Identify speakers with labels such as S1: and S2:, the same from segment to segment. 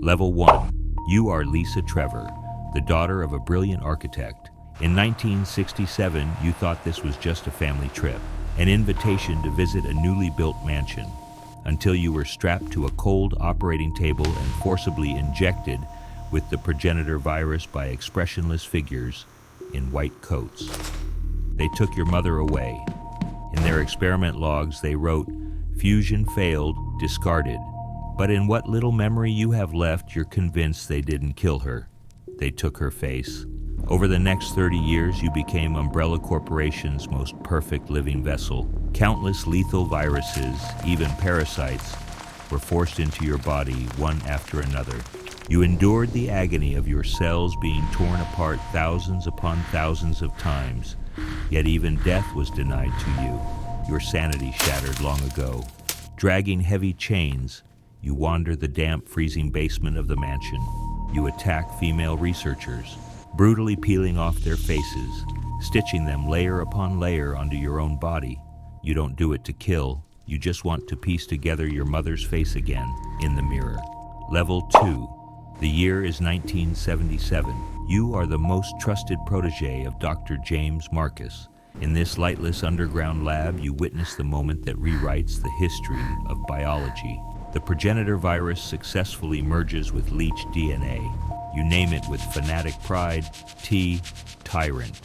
S1: Level 1. You are Lisa Trevor, the daughter of a brilliant architect. In 1967, you thought this was just a family trip, an invitation to visit a newly built mansion, until you were strapped to a cold operating table and forcibly injected with the progenitor virus by expressionless figures in white coats. They took your mother away. In their experiment logs, they wrote, "Fusion failed, discarded." But in what little memory you have left, you're convinced they didn't kill her. They took her face. Over the next 30 years, you became Umbrella Corporation's most perfect living vessel. Countless lethal viruses, even parasites, were forced into your body one after another. You endured the agony of your cells being torn apart thousands upon thousands of times, yet even death was denied to you, your sanity shattered long ago. Dragging heavy chains, you wander the damp, freezing basement of the mansion. You attack female researchers, brutally peeling off their faces, stitching them layer upon layer onto your own body. You don't do it to kill, you just want to piece together your mother's face again in the mirror. Level 2. The year is 1977. You are the most trusted protege of Dr. James Marcus. In this lightless underground lab, you witness the moment that rewrites the history of biology. The progenitor virus successfully merges with leech DNA. You name it with fanatic pride, Tyrant.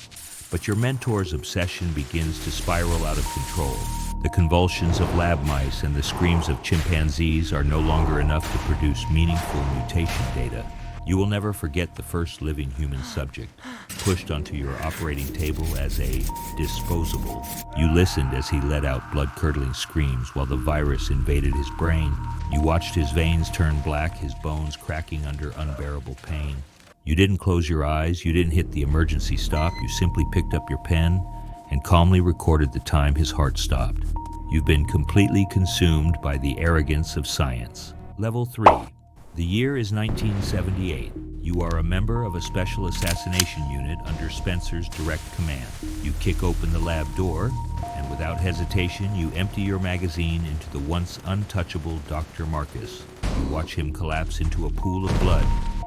S1: But your mentor's obsession begins to spiral out of control. The convulsions of lab mice and the screams of chimpanzees are no longer enough to produce meaningful mutation data. You will never forget the first living human subject, pushed onto your operating table as a disposable. You listened as he let out blood-curdling screams while the virus invaded his brain. You watched his veins turn black, his bones cracking under unbearable pain. You didn't close your eyes, you didn't hit the emergency stop, you simply picked up your pen and calmly recorded the time his heart stopped. You've been completely consumed by the arrogance of science. Level 3. The year is 1978. You are a member of a special assassination unit under Spencer's direct command. You kick open the lab door, and without hesitation, you empty your magazine into the once untouchable Dr. Marcus. You watch him collapse into a pool of blood,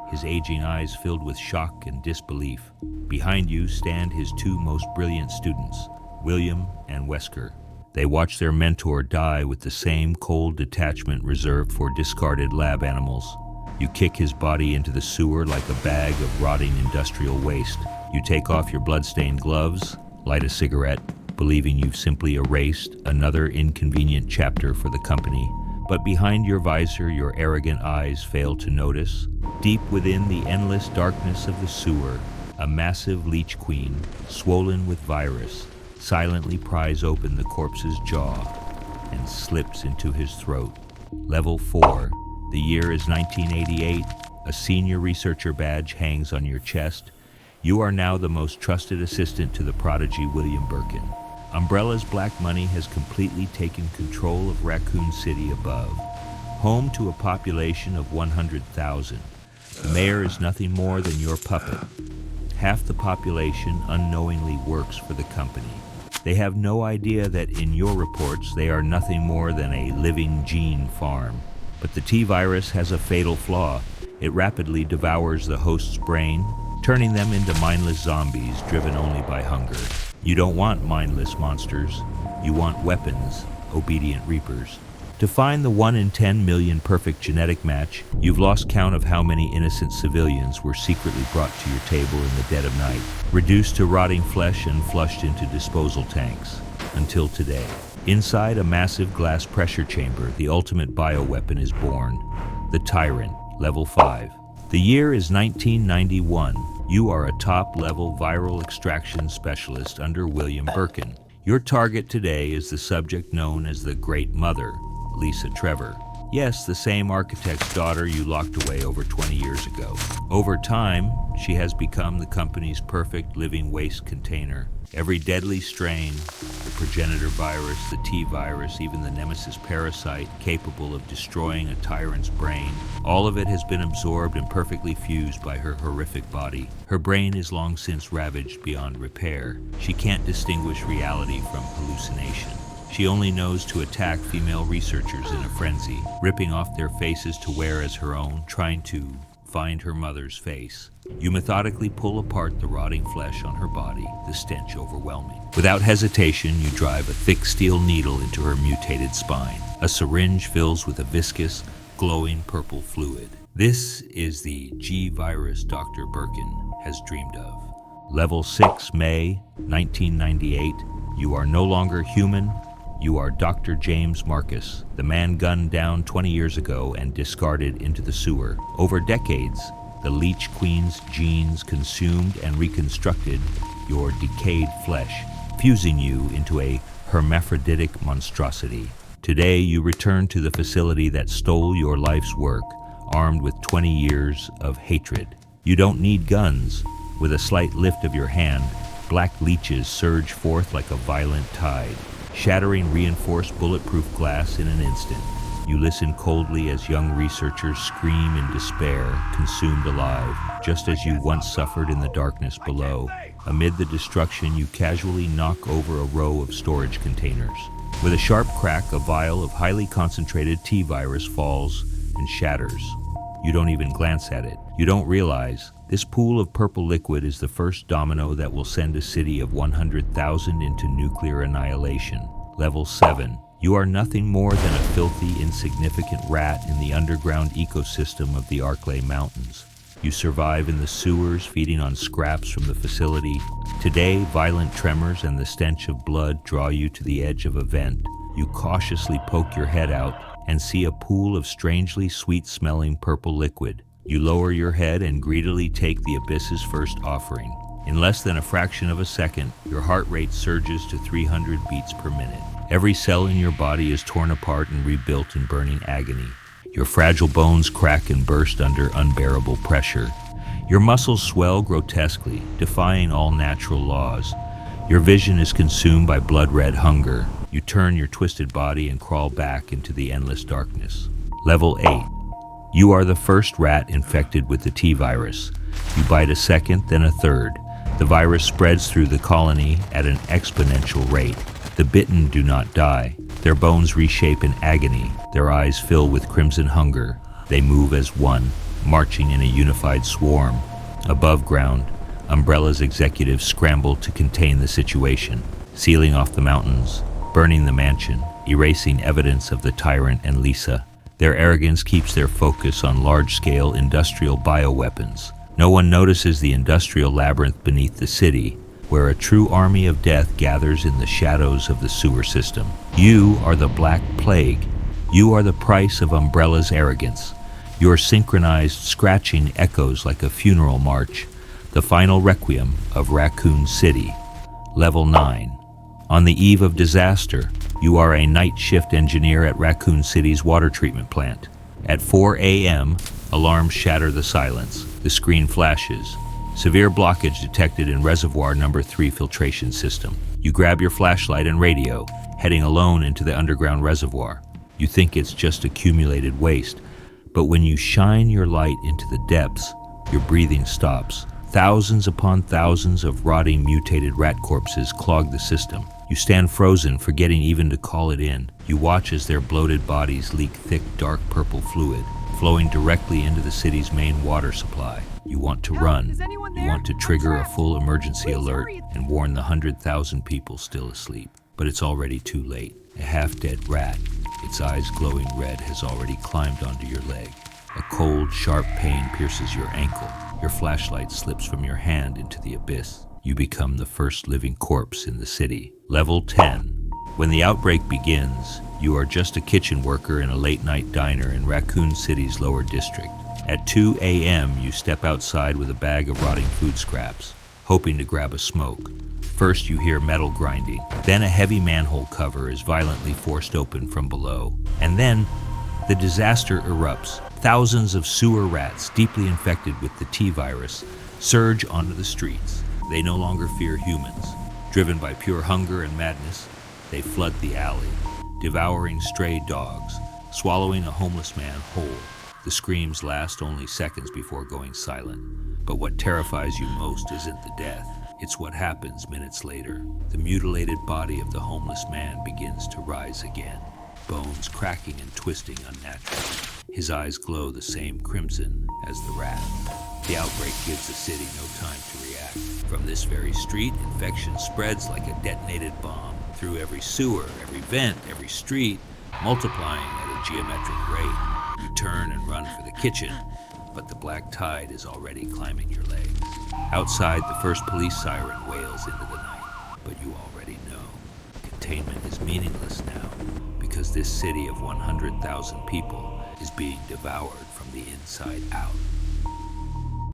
S1: his aging eyes filled with shock and disbelief. Behind you stand his two most brilliant students, William and Wesker. They watch their mentor die with the same cold detachment reserved for discarded lab animals. You kick his body into the sewer like a bag of rotting industrial waste. You take off your blood-stained gloves, light a cigarette, believing you've simply erased another inconvenient chapter for the company. But behind your visor, your arrogant eyes fail to notice. Deep within the endless darkness of the sewer, a massive leech queen, swollen with virus, silently pries open the corpse's jaw and slips into his throat. Level 4. The year is 1988. A senior researcher badge hangs on your chest. You are now the most trusted assistant to the prodigy William Birkin. Umbrella's black money has completely taken control of Raccoon City above, home to a population of 100,000. The mayor is nothing more than your puppet. Half the population unknowingly works for the company. They have no idea that in your reports they are nothing more than a living gene farm. But the T-virus has a fatal flaw. It rapidly devours the host's brain, turning them into mindless zombies driven only by hunger. You don't want mindless monsters. You want weapons, obedient reapers. To find the 1 in 10 million perfect genetic match, you've lost count of how many innocent civilians were secretly brought to your table in the dead of night, reduced to rotting flesh and flushed into disposal tanks, until today. Inside a massive glass pressure chamber, the ultimate bioweapon is born, the Tyrant, Level 5. The year is 1991. You are a top-level viral extraction specialist under William Birkin. Your target today is the subject known as the Great Mother, Lisa Trevor. Yes, the same architect's daughter you locked away over 20 years ago. Over time, she has become the company's perfect living waste container. Every deadly strain, the progenitor virus, the T-virus, even the nemesis parasite capable of destroying a tyrant's brain, all of it has been absorbed and perfectly fused by her horrific body. Her brain is long since ravaged beyond repair. She can't distinguish reality from hallucination. She only knows to attack female researchers in a frenzy, ripping off their faces to wear as her own, trying to find her mother's face. You methodically pull apart the rotting flesh on her body, the stench overwhelming. Without hesitation, you drive a thick steel needle into her mutated spine. A syringe fills with a viscous, glowing purple fluid. This is the G-virus Dr. Birkin has dreamed of. Level 6, May 1998. You are no longer human. You are Dr. James Marcus, the man gunned down 20 years ago and discarded into the sewer. Over decades, the Leech Queen's genes consumed and reconstructed your decayed flesh, fusing you into a hermaphroditic monstrosity. Today, you return to the facility that stole your life's work, armed with 20 years of hatred. You don't need guns. With a slight lift of your hand, black leeches surge forth like a violent tide, shattering reinforced bulletproof glass in an instant. You listen coldly as young researchers scream in despair, consumed alive, just as you once suffered in the darkness below. Amid the destruction, you casually knock over a row of storage containers. With a sharp crack, a vial of highly concentrated T-virus falls and shatters. You don't even glance at it. You don't realize this pool of purple liquid is the first domino that will send a city of 100,000 into nuclear annihilation. Level 7. You are nothing more than a filthy, insignificant rat in the underground ecosystem of the Arklay Mountains. You survive in the sewers, feeding on scraps from the facility. Today, violent tremors and the stench of blood draw you to the edge of a vent. You cautiously poke your head out and see a pool of strangely sweet-smelling purple liquid. You lower your head and greedily take the abyss's first offering. In less than a fraction of a second, your heart rate surges to 300 beats per minute. Every cell in your body is torn apart and rebuilt in burning agony. Your fragile bones crack and burst under unbearable pressure. Your muscles swell grotesquely, defying all natural laws. Your vision is consumed by blood-red hunger. You turn your twisted body and crawl back into the endless darkness. Level 8. You are the first rat infected with the T-virus. You bite a second, then a third. The virus spreads through the colony at an exponential rate. The bitten do not die. Their bones reshape in agony. Their eyes fill with crimson hunger. They move as one, marching in a unified swarm. Above ground, Umbrella's executives scramble to contain the situation, sealing off the mountains, burning the mansion, erasing evidence of the Tyrant and Lisa. Their arrogance keeps their focus on large-scale industrial bioweapons. No one notices the industrial labyrinth beneath the city, where a true army of death gathers in the shadows of the sewer system. You are the Black Plague. You are the price of Umbrella's arrogance. Your synchronized scratching echoes like a funeral march, the final requiem of Raccoon City. Level 9. On the eve of disaster, you are a night shift engineer at Raccoon City's water treatment plant. At 4 a.m., alarms shatter the silence. The screen flashes. Severe blockage detected in reservoir number 3 filtration system. You grab your flashlight and radio, heading alone into the underground reservoir. You think it's just accumulated waste, but when you shine your light into the depths, your breathing stops. Thousands upon thousands of rotting, mutated rat corpses clog the system. You stand frozen, forgetting even to call it in. You watch as their bloated bodies leak thick, dark purple fluid, flowing directly into the city's main water supply. You want to run. You want to trigger a full emergency alert and warn the 100,000 people still asleep. But it's already too late. A half-dead rat, its eyes glowing red, has already climbed onto your leg. A cold, sharp pain pierces your ankle. Your flashlight slips from your hand into the abyss. You become the first living corpse in the city. Level 10. When the outbreak begins, you are just a kitchen worker in a late-night diner in Raccoon City's lower district. At 2 a.m., you step outside with a bag of rotting food scraps, hoping to grab a smoke. First, you hear metal grinding. Then a heavy manhole cover is violently forced open from below. And then, the disaster erupts. Thousands of sewer rats, deeply infected with the T-virus, surge onto the streets. They no longer fear humans. Driven by pure hunger and madness, they flood the alley, devouring stray dogs, swallowing a homeless man whole. The screams last only seconds before going silent. But what terrifies you most isn't the death. It's what happens minutes later. The mutilated body of the homeless man begins to rise again, bones cracking and twisting unnaturally. His eyes glow the same crimson as the rat. The outbreak gives the city no time to react. From this very street, infection spreads like a detonated bomb through every sewer, every vent, every street, multiplying at a geometric rate. You turn and run for the kitchen, but the black tide is already climbing your legs. Outside, the first police siren wails into the night, but you already know. Containment is meaningless now, because this city of 100,000 people is being devoured from the inside out.